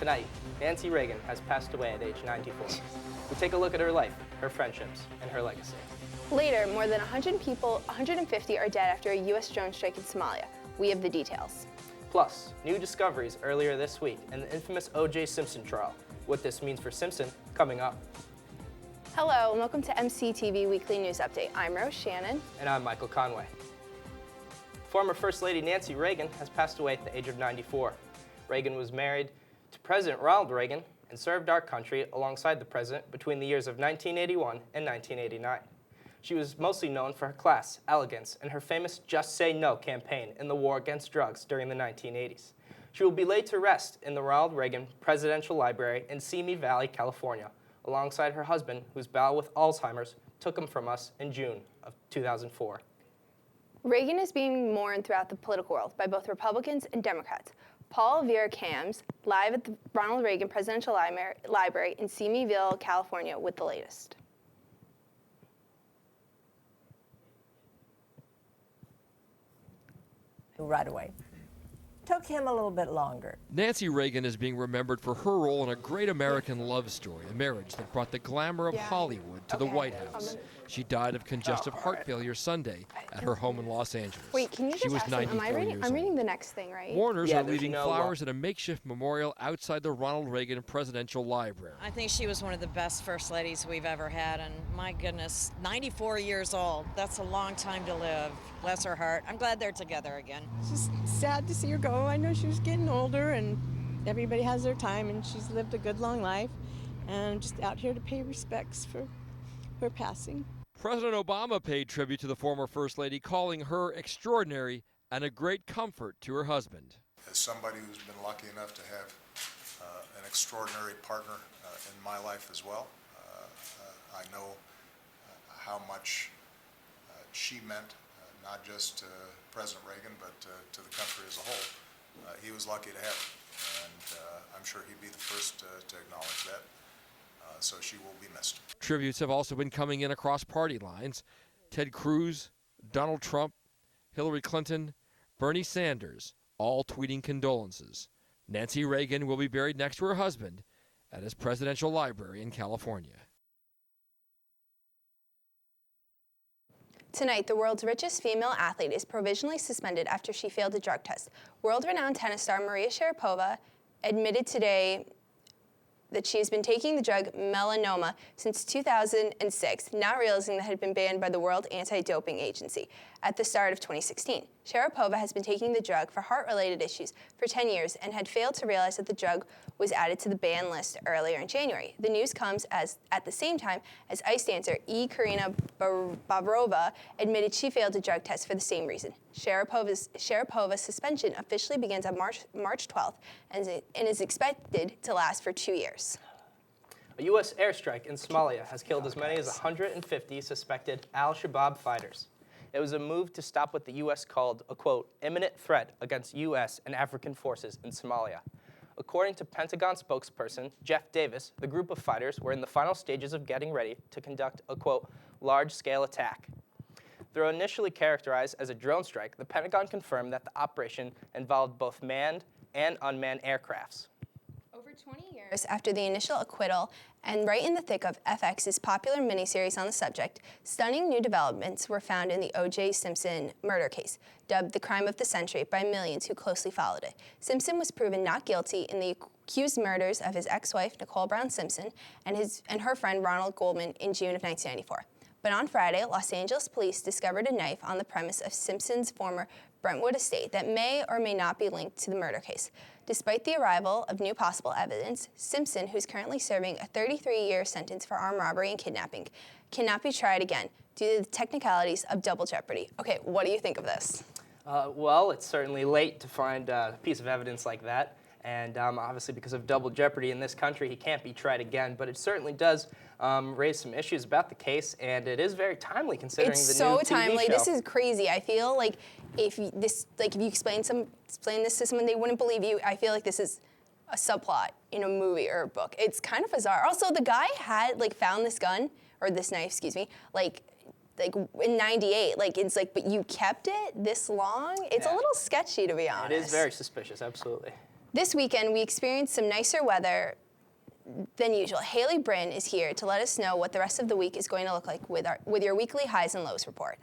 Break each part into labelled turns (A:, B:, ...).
A: Tonight, Nancy Reagan has passed away at age 94. We take a look at her life, her friendships, and her legacy.
B: Later, more than 150 are dead after a U.S. drone strike in Somalia. We have the details.
A: Plus, new discoveries earlier this week and the infamous O.J. Simpson trial. What this means for Simpson, coming up.
B: Hello, and welcome to MCTV Weekly News Update. I'm Rose Shannon.
A: And I'm Michael Conway. Former First Lady Nancy Reagan has passed away at the age of 94. Reagan was married to President Ronald Reagan and served our country alongside the president between the years of 1981 and 1989. She was mostly known for her class, elegance, and her famous Just Say No campaign in the war against drugs during the 1980s. She will be laid to rest in the Ronald Reagan Presidential Library in Simi Valley, California, alongside her husband, whose battle with Alzheimer's took him from us in June of 2004.
B: Reagan is being mourned throughout the political world by both Republicans and Democrats. Paul Vera-Cams, live at the Ronald Reagan Presidential Library in Simiville, California, with the latest.
C: Right away. Took him a little bit longer.
D: Nancy Reagan is being remembered for her role in a great American love story, a marriage that brought the glamour of Hollywood to the White House. She died of congestive heart failure Sunday at her home in Los Angeles.
B: Wait, can you
D: she was
B: just ask him, I'm reading the next thing, right?
D: Mourners are leaving flowers at a makeshift memorial outside the Ronald Reagan Presidential Library.
E: I think she was one of the best first ladies we've ever had, and my goodness, 94 years old. That's a long time to live. Bless her heart. I'm glad they're together again.
F: It's just sad to see her go. I know she was getting older, and everybody has their time, and she's lived a good long life, and I'm just out here to pay respects for her passing.
D: President Obama paid tribute to the former First Lady, calling her extraordinary and a great comfort to her husband.
G: As somebody who's been lucky enough to have an extraordinary partner in my life as well, I know how much she meant, not just to President Reagan, but to the country as a whole. He was lucky to have her, and I'm sure he'd be the first to acknowledge that. So she will be missed.
D: Tributes have also been coming in across party lines. Ted Cruz, Donald Trump, Hillary Clinton, Bernie Sanders, all tweeting condolences. Nancy Reagan will be buried next to her husband at his presidential library in California.
B: Tonight, the world's richest female athlete is provisionally suspended after she failed a drug test. World-renowned tennis star Maria Sharapova admitted today that she has been taking the drug melanoma since 2006, now realizing that it had been banned by the World Anti-Doping Agency at the start of 2016. Sharapova has been taking the drug for heart-related issues for 10 years and had failed to realize that the drug was added to the ban list earlier in January. The news comes at the same time as ice dancer Karina Bavrova admitted she failed a drug test for the same reason. Sharapova's suspension officially begins on March 12th and is expected to last for 2 years.
A: A U.S. airstrike in Somalia has killed as many as 150 suspected al-Shabaab fighters. It was a move to stop what the U.S. called a, quote, imminent threat against U.S. and African forces in Somalia. According to Pentagon spokesperson Jeff Davis, the group of fighters were in the final stages of getting ready to conduct a, quote, large-scale attack. Though initially characterized as a drone strike, the Pentagon confirmed that the operation involved both manned and unmanned aircrafts.
B: Over 20 years after the initial acquittal, and right in the thick of FX's popular miniseries on the subject, stunning new developments were found in the O.J. Simpson murder case, dubbed the crime of the century by millions who closely followed it. Simpson was proven not guilty in the accused murders of his ex-wife, Nicole Brown Simpson, and her friend Ronald Goldman in June of 1994. But on Friday, Los Angeles police discovered a knife on the premise of Simpson's former Brentwood estate that may or may not be linked to the murder case. Despite the arrival of new possible evidence, Simpson, who's currently serving a 33-year sentence for armed robbery and kidnapping, cannot be tried again due to the technicalities of double jeopardy. Okay, what do you think of this?
A: Well, it's certainly late to find a piece of evidence like that. And obviously because of double jeopardy in this country, he can't be tried again. But it certainly does raise some issues about the case, and it is very timely considering the new TV show.
B: It's so timely. This is crazy. I feel like if you explain this to someone, they wouldn't believe you. I feel like this is a subplot in a movie or a book. It's kind of bizarre. Also, the guy had found this gun or this knife, excuse me, like in '98. It's but you kept it this long. It's a little sketchy, to be honest.
A: It is very suspicious, absolutely.
B: This weekend, we experienced some nicer weather than usual. Haley Bryn is here to let us know what the rest of the week is going to look like with your weekly highs and lows report.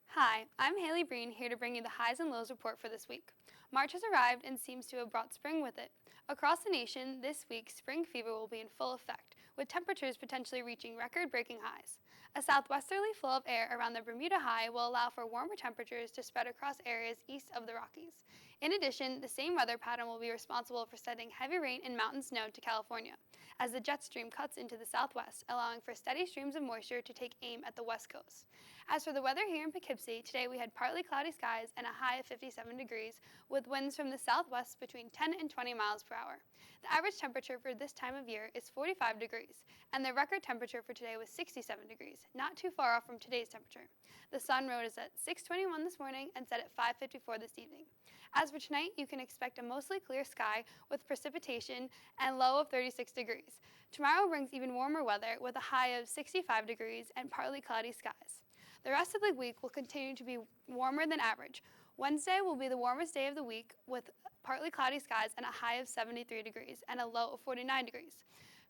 H: Hi, I'm Haley Breen, here to bring you the highs and lows report for this week. March has arrived and seems to have brought spring with it. Across the nation, this week, spring fever will be in full effect, with temperatures potentially reaching record-breaking highs. A southwesterly flow of air around the Bermuda High will allow for warmer temperatures to spread across areas east of the Rockies. In addition, the same weather pattern will be responsible for sending heavy rain and mountain snow to California, as the jet stream cuts into the southwest, allowing for steady streams of moisture to take aim at the west coast. As for the weather here in Poughkeepsie, today we had partly cloudy skies and a high of 57 degrees, with winds from the southwest between 10 and 20 miles per hour. The average temperature for this time of year is 45 degrees, and the record temperature for today was 67 degrees, not too far off from today's temperature. The sun rose at 6:21 this morning and set at 5:54 this evening. As for tonight, you can expect a mostly clear sky with precipitation and low of 36 degrees. Tomorrow brings even warmer weather with a high of 65 degrees and partly cloudy skies. The rest of the week will continue to be warmer than average. Wednesday will be the warmest day of the week with partly cloudy skies and a high of 73 degrees and a low of 49 degrees.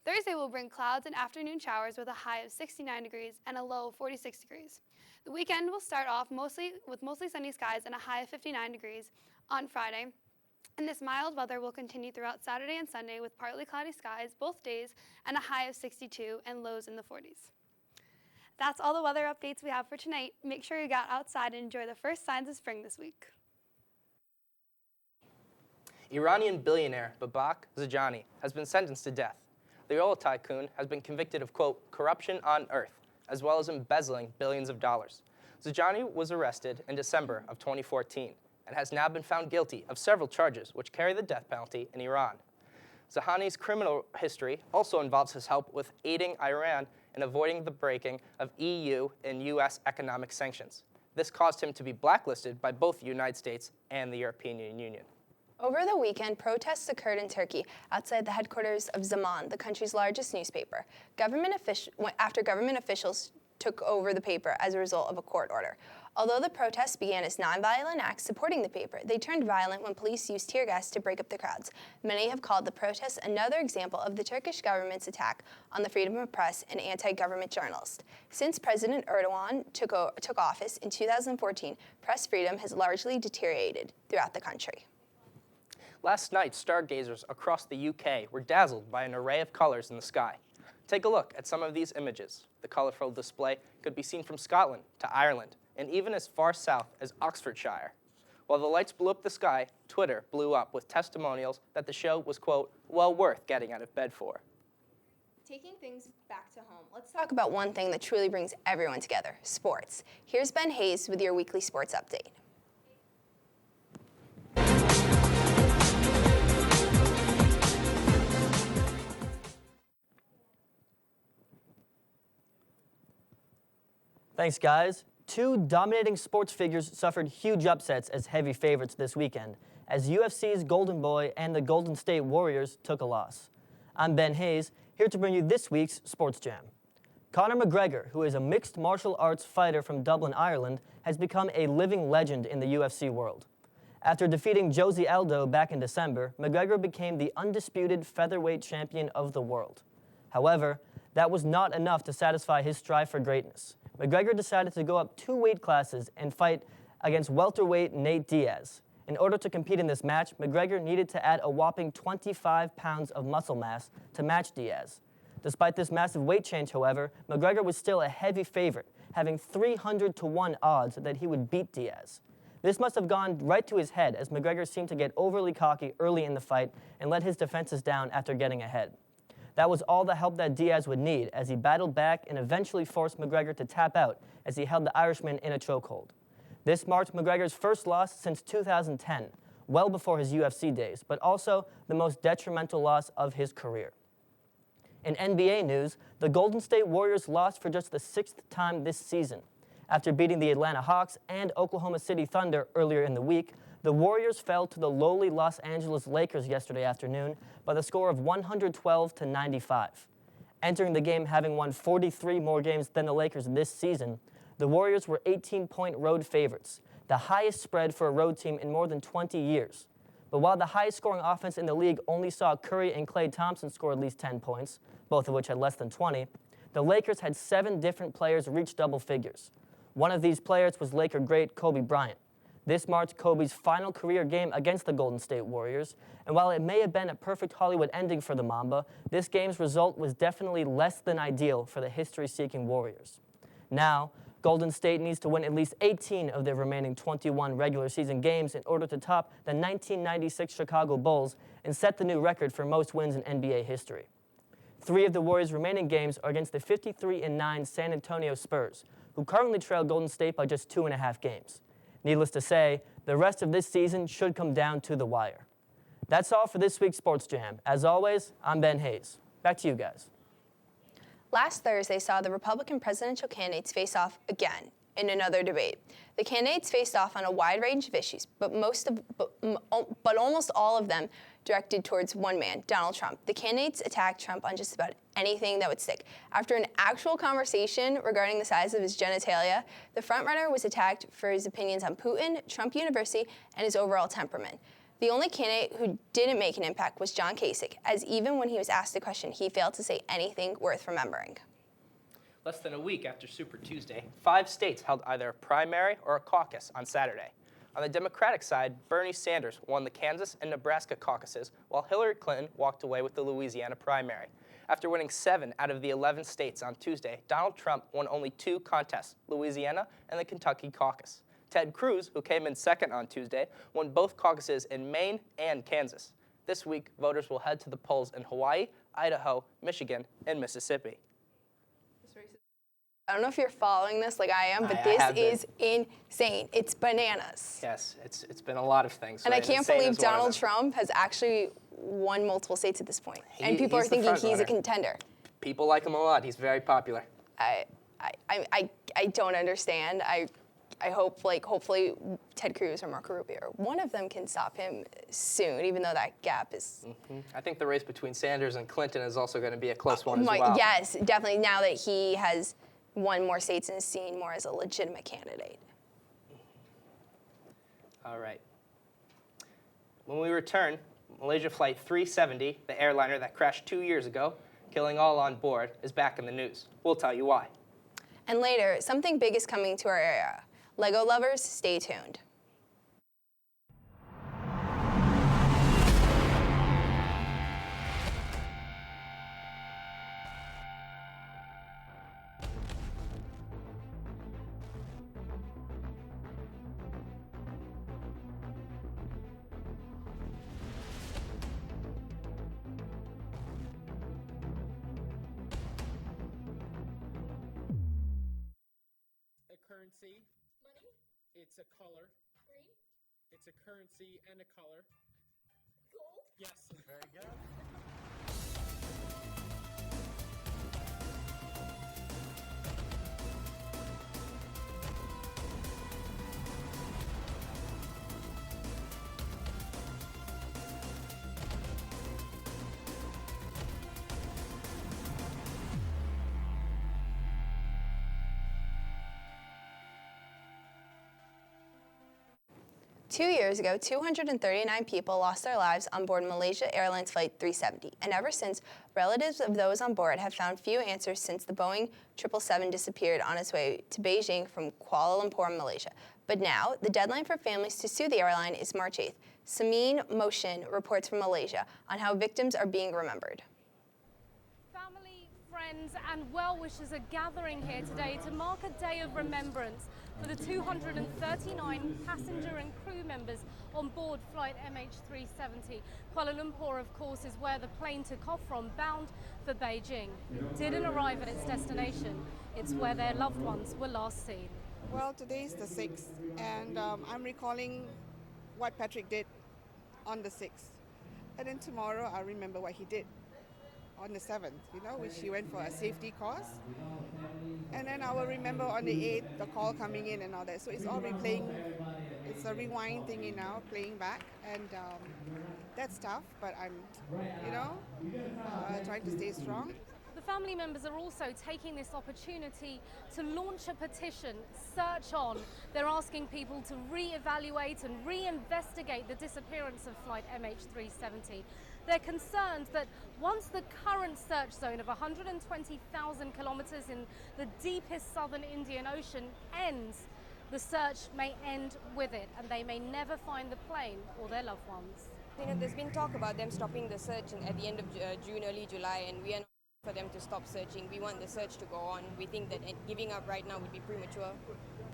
H: Thursday will bring clouds and afternoon showers with a high of 69 degrees and a low of 46 degrees. The weekend will start off mostly sunny skies and a high of 59 degrees on Friday. And this mild weather will continue throughout Saturday and Sunday with partly cloudy skies both days and a high of 62 and lows in the 40s. That's all the weather updates we have for tonight. Make sure you got outside and enjoy the first signs of spring this week.
A: Iranian billionaire Babak Zajani has been sentenced to death. The oil tycoon has been convicted of, quote, corruption on earth, as well as embezzling billions of dollars. Zajani was arrested in December of 2014 and has now been found guilty of several charges which carry the death penalty in Iran. Zajani's criminal history also involves his help with aiding Iran in avoiding the breaking of EU and US economic sanctions. This caused him to be blacklisted by both the United States and the European Union.
B: Over the weekend, protests occurred in Turkey outside the headquarters of Zaman, the country's largest newspaper, after government officials took over the paper as a result of a court order. Although the protests began as nonviolent acts supporting the paper, they turned violent when police used tear gas to break up the crowds. Many have called the protests another example of the Turkish government's attack on the freedom of press and anti-government journalists. Since President Erdogan took office in 2014, press freedom has largely deteriorated throughout the country.
A: Last night, stargazers across the UK were dazzled by an array of colors in the sky. Take a look at some of these images. The colorful display could be seen from Scotland to Ireland, and even as far south as Oxfordshire. While the lights blew up the sky, Twitter blew up with testimonials that the show was, quote, well worth getting out of bed for.
B: Taking things back to home, let's talk about one thing that truly brings everyone together, sports. Here's Ben Hayes with your weekly sports update.
I: Thanks, guys. Two dominating sports figures suffered huge upsets as heavy favorites this weekend, as UFC's Golden Boy and the Golden State Warriors took a loss. I'm Ben Hayes, here to bring you this week's Sports Jam. Conor McGregor, who is a mixed martial arts fighter from Dublin, Ireland, has become a living legend in the UFC world. After defeating Jose Aldo back in December, McGregor became the undisputed featherweight champion of the world. However, that was not enough to satisfy his strive for greatness. McGregor decided to go up 2 weight classes and fight against welterweight Nate Diaz. In order to compete in this match, McGregor needed to add a whopping 25 pounds of muscle mass to match Diaz. Despite this massive weight change, however, McGregor was still a heavy favorite, having 300-to-1 odds that he would beat Diaz. This must have gone right to his head, as McGregor seemed to get overly cocky early in the fight and let his defenses down after getting ahead. That was all the help that Diaz would need, as he battled back and eventually forced McGregor to tap out as he held the Irishman in a chokehold. This marked McGregor's first loss since 2010, well before his UFC days, but also the most detrimental loss of his career. In NBA news, the Golden State Warriors lost for just the 6th time this season. After beating the Atlanta Hawks and Oklahoma City Thunder earlier in the week, the Warriors fell to the lowly Los Angeles Lakers yesterday afternoon by the score of 112-95. Entering the game having won 43 more games than the Lakers this season, the Warriors were 18-point road favorites, the highest spread for a road team in more than 20 years. But while the highest scoring offense in the league only saw Curry and Klay Thompson score at least 10 points, both of which had less than 20, the Lakers had 7 different players reach double figures. One of these players was Laker great Kobe Bryant. This marked Kobe's final career game against the Golden State Warriors, and while it may have been a perfect Hollywood ending for the Mamba, this game's result was definitely less than ideal for the history-seeking Warriors. Now, Golden State needs to win at least 18 of their remaining 21 regular season games in order to top the 1996 Chicago Bulls and set the new record for most wins in NBA history. 3 of the Warriors' remaining games are against the 53-9 San Antonio Spurs, who currently trail Golden State by just 2.5 games. Needless to say, the rest of this season should come down to the wire. That's all for this week's Sports Jam. As always, I'm Ben Hayes. Back to you guys.
B: Last Thursday saw the Republican presidential candidates face off again in another debate. The candidates faced off on a wide range of issues, but almost all of them directed towards one man, Donald Trump. The candidates attacked Trump on just about anything that would stick. After an actual conversation regarding the size of his genitalia, the frontrunner was attacked for his opinions on Putin, Trump University, and his overall temperament. The only candidate who didn't make an impact was John Kasich, as even when he was asked a question, he failed to say anything worth remembering.
A: Less than a week after Super Tuesday, 5 states held either a primary or a caucus on Saturday. On the Democratic side, Bernie Sanders won the Kansas and Nebraska caucuses, while Hillary Clinton walked away with the Louisiana primary. After winning 7 out of the 11 states on Tuesday, Donald Trump won only 2 contests, Louisiana and the Kentucky caucus. Ted Cruz, who came in second on Tuesday, won both caucuses in Maine and Kansas. This week, voters will head to the polls in Hawaii, Idaho, Michigan, and Mississippi.
B: I don't know if you're following this like I am, but this is insane. It's bananas.
A: Yes, it's been a lot of things.
B: And
A: right?
B: I can't believe Donald Trump has actually won multiple states at this point. And people are thinking he's a contender.
A: People like him a lot. He's very popular.
B: I don't understand. I hope, hopefully Ted Cruz or Marco Rubio, one of them can stop him soon, even though that gap is...
A: I think the race between Sanders and Clinton is also going to be a close one as well.
B: Yes, definitely, now that he has won more states and is seen more as a legitimate candidate.
A: All right. When we return, Malaysia Flight 370, the airliner that crashed 2 years ago, killing all on board, is back in the news. We'll tell you why.
B: And later, something big is coming to our area. Lego lovers, stay tuned.
J: Currency. Money. It's a color. Green. It's a currency and a color. Gold. Yes. Very good.
B: Two years ago, 239 people lost their lives on board Malaysia Airlines Flight 370, and ever since, relatives of those on board have found few answers since the Boeing 777 disappeared on its way to Beijing from Kuala Lumpur, Malaysia. But now, the deadline for families to sue the airline is March 8th. Samin Mohsin reports from Malaysia on how victims are being remembered.
K: Family, friends, and well-wishers are gathering here today to mark a day of remembrance for the 239 passenger and crew members on board flight MH370. Kuala Lumpur, of course, is where the plane took off from, bound for Beijing. It didn't arrive at its destination. It's where their loved ones were last seen.
L: Well, today is the 6th, and I'm recalling what Patrick did on the 6th. And then tomorrow I'll remember what he did on the 7th, which he went for a safety course. And then I will remember on the 8th, the call coming in and all that. So it's all replaying. It's a rewind thingy now, playing back. And that's tough, but I'm, trying to stay strong.
K: The family members are also taking this opportunity to launch a petition, Search On. They're asking people to re-evaluate and reinvestigate the disappearance of flight MH370. They're concerned that once the current search zone of 120,000 kilometers in the deepest southern Indian Ocean ends, the search may end with it, and they may never find the plane or their loved ones.
M: You know, there's been talk about them stopping the search at the end of June, early July, and we are not for them to stop searching. We want the search to go on. We think that giving up right now would be premature.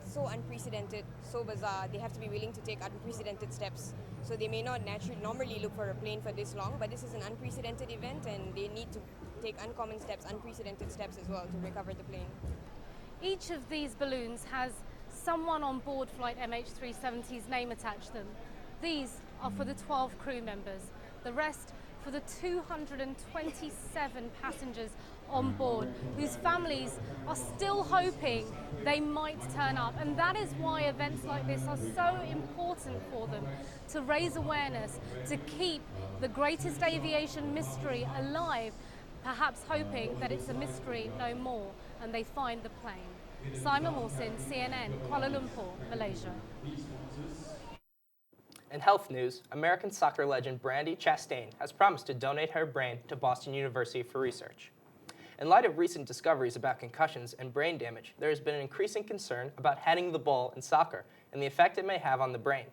M: So unprecedented, so bizarre. They have to be willing to take unprecedented steps. So they may not normally look for a plane for this long, but this is an unprecedented event, and they need to take uncommon steps, unprecedented steps as well to recover the plane.
K: Each of these balloons has someone on board flight MH370's name attached to them. These are for the 12 crew members. The rest for the 227 passengers on board, whose families are still hoping they might turn up. And that is why events like this are so important for them, to raise awareness, to keep the greatest aviation mystery alive, perhaps hoping that it's a mystery no more and they find the plane. Simon Wilson, CNN, Kuala Lumpur, Malaysia.
A: In health news, American soccer legend Brandi Chastain has promised to donate her brain to Boston University for research. In light of recent discoveries about concussions and brain damage, there has been an increasing concern about heading the ball in soccer and the effect it may have on the brain.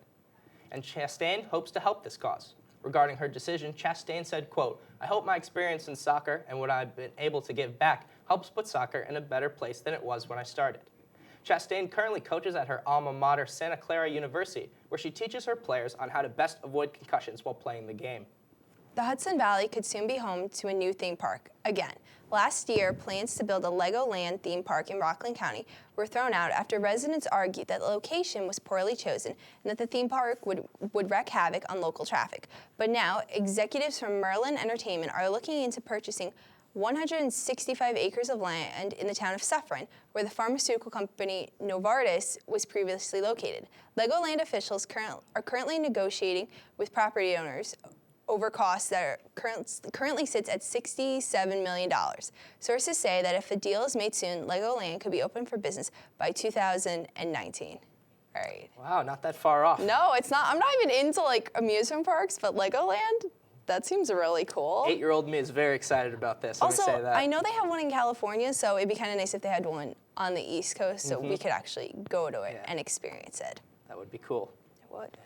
A: And Chastain hopes to help this cause. Regarding her decision, Chastain said, quote, "I hope my experience in soccer and what I've been able to give back helps put soccer in a better place than it was when I started." Chastain currently coaches at her alma mater, Santa Clara University, where she teaches her players on how to best avoid concussions while playing the game.
B: The Hudson Valley could soon be home to a new theme park again. Last year, plans to build a Legoland theme park in Rockland County were thrown out after residents argued that the location was poorly chosen and that the theme park would wreak havoc on local traffic. But now, executives from Merlin Entertainment are looking into purchasing 165 acres of land in the town of Suffern, where the pharmaceutical company Novartis was previously located. Legoland officials are currently negotiating with property owners over costs that are currently sits at $67 million. Sources say that if a deal is made soon, Legoland could be open for business by 2019. All right.
A: Wow, not that far off.
B: No, it's not. I'm not even into like amusement parks, but Legoland, that seems really cool.
A: 8-year-old me is very excited about this. Let me say that.
B: I know they have one in California, so it'd be kind of nice if they had one on the East Coast, so we could actually go to it and experience it.
A: That would be cool.
B: It would.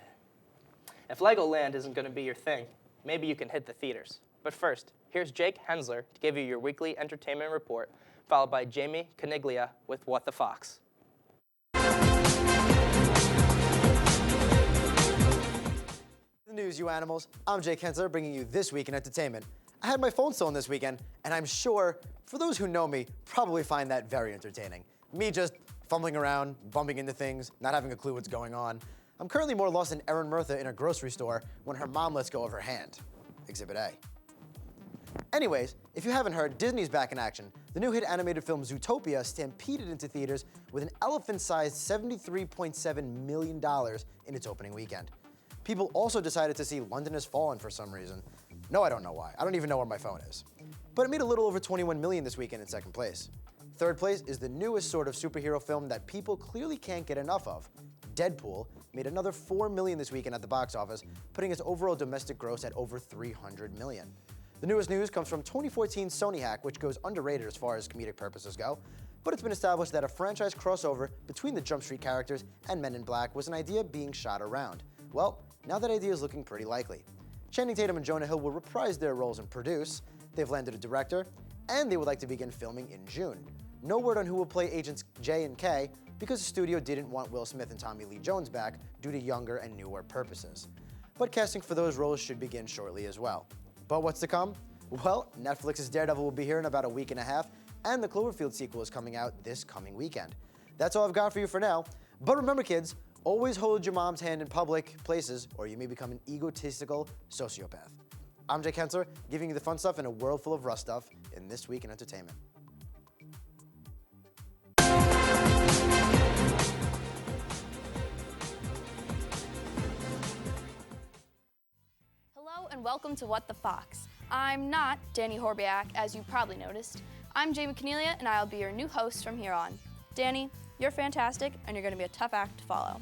A: If Legoland isn't going to be your thing, maybe you can hit the theaters. But first, here's Jake Hensler to give you your weekly entertainment report, followed by Jamie Caniglia with What the Fox.
N: The news, you animals. I'm Jake Hensler, bringing you This Week in Entertainment. I had my phone stolen this weekend, and I'm sure, for those who know me, probably find that very entertaining. Me just fumbling around, bumping into things, not having a clue what's going on. I'm currently more lost than Erin Murtha in a grocery store when her mom lets go of her hand. Exhibit A. Anyways, if you haven't heard, Disney's back in action. The new hit animated film Zootopia stampeded into theaters with an elephant-sized $73.7 million in its opening weekend. People also decided to see London Has Fallen for some reason. No, I don't know why. I don't even know where my phone is. But it made a little over $21 million this weekend in second place. Third place is the newest sort of superhero film that people clearly can't get enough of. Deadpool made another $4 million this weekend at the box office, putting its overall domestic gross at over $300 million. The newest news comes from 2014 Sony hack, which goes underrated as far as comedic purposes go, but it's been established that a franchise crossover between the Jump Street characters and Men in Black was an idea being shot around. Well, now that idea is looking pretty likely. Channing Tatum and Jonah Hill will reprise their roles and produce, they've landed a director, and they would like to begin filming in June. No word on who will play Agents J and K, because the studio didn't want Will Smith and Tommy Lee Jones back due to younger and newer purposes. But casting for those roles should begin shortly as well. But what's to come? Well, Netflix's Daredevil will be here in about a week and a half, and the Cloverfield sequel is coming out this coming weekend. That's all I've got for you for now. But remember, kids, always hold your mom's hand in public places, or you may become an egotistical sociopath. I'm Jake Hensler, giving you the fun stuff in a world full of rough stuff in This Week in Entertainment.
O: Hello and welcome to What the Fox. I'm not Danny Horbiak, as you probably noticed. I'm Jamie Caniglia, and I'll be your new host from here on. Danny, you're fantastic, and you're going to be a tough act to follow.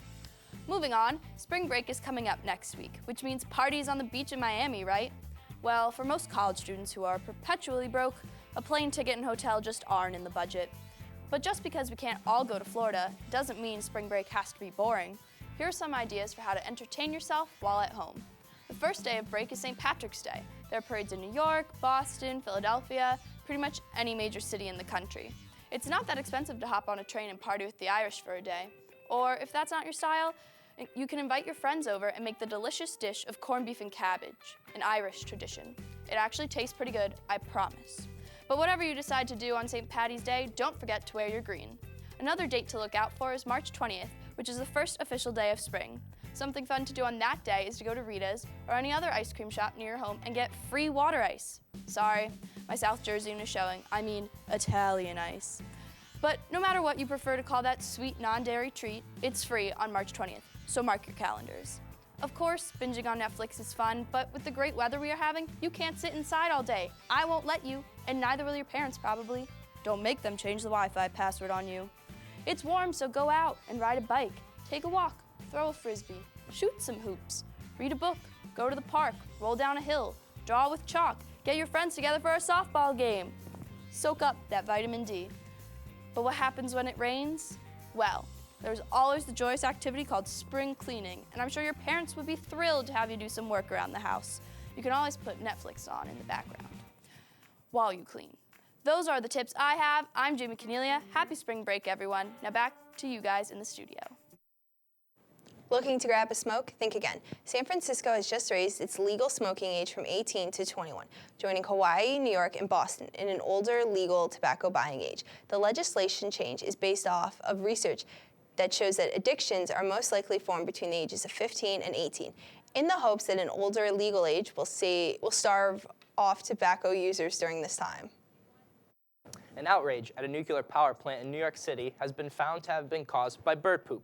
O: Moving on, spring break is coming up next week, which means parties on the beach in Miami, right? Well, for most college students who are perpetually broke, a plane ticket and hotel just aren't in the budget. But just because we can't all go to Florida doesn't mean spring break has to be boring. Here are some ideas for how to entertain yourself while at home. The first day of break is St. Patrick's Day. There are parades in New York, Boston, Philadelphia, pretty much any major city in the country. It's not that expensive to hop on a train and party with the Irish for a day. Or if that's not your style, you can invite your friends over and make the delicious dish of corned beef and cabbage, an Irish tradition. It actually tastes pretty good, I promise. But whatever you decide to do on St. Paddy's Day, don't forget to wear your green. Another date to look out for is March 20th, which is the first official day of spring. Something fun to do on that day is to go to Rita's or any other ice cream shop near your home and get free water ice. Sorry, my South Jersey is showing. I mean Italian ice. But no matter what you prefer to call that sweet non-dairy treat, it's free on March 20th, so mark your calendars. Of course, binging on Netflix is fun, but with the great weather we are having, you can't sit inside all day. I won't let you, and neither will your parents probably. Don't make them change the Wi-Fi password on you. It's warm, so go out and ride a bike, take a walk, throw a frisbee, shoot some hoops, read a book, go to the park, roll down a hill, draw with chalk, get your friends together for a softball game. Soak up that vitamin D. But what happens when it rains? Well, there's always the joyous activity called spring cleaning, and I'm sure your parents would be thrilled to have you do some work around the house. You can always put Netflix on in the background while you clean. Those are the tips I have. I'm Jamie Caniglia. Happy spring break, everyone. Now back to you guys in the studio.
B: Looking to grab a smoke? Think again. San Francisco has just raised its legal smoking age from 18 to 21, joining Hawaii, New York, and Boston in an older legal tobacco buying age. The legislation change is based off of research that shows that addictions are most likely formed between the ages of 15 and 18, in the hopes that an older legal age will starve off tobacco users during this time.
A: An outrage at a nuclear power plant in New York City has been found to have been caused by bird poop.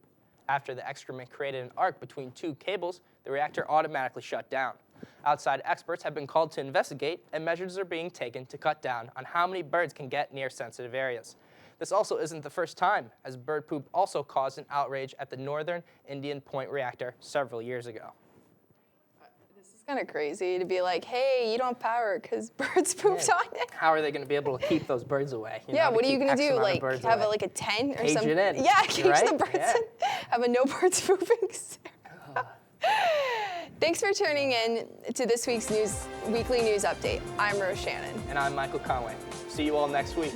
A: After the excrement created an arc between two cables, the reactor automatically shut down. Outside experts have been called to investigate, and measures are being taken to cut down on how many birds can get near sensitive areas. This also isn't the first time, as bird poop also caused an outrage at the Northern Indian Point reactor several years ago.
B: It's kind of crazy to be like, hey, you don't have power because birds pooped on it.
A: How are they going to be able to keep those birds away?
B: Yeah, what are you going to do? Like, have a tent or something? Cage it in. Yeah, cage the birds in. Have a no birds pooping. Thanks for tuning in to this week's weekly news update. I'm Rose Shannon.
A: And I'm Michael Conway. See you all next week.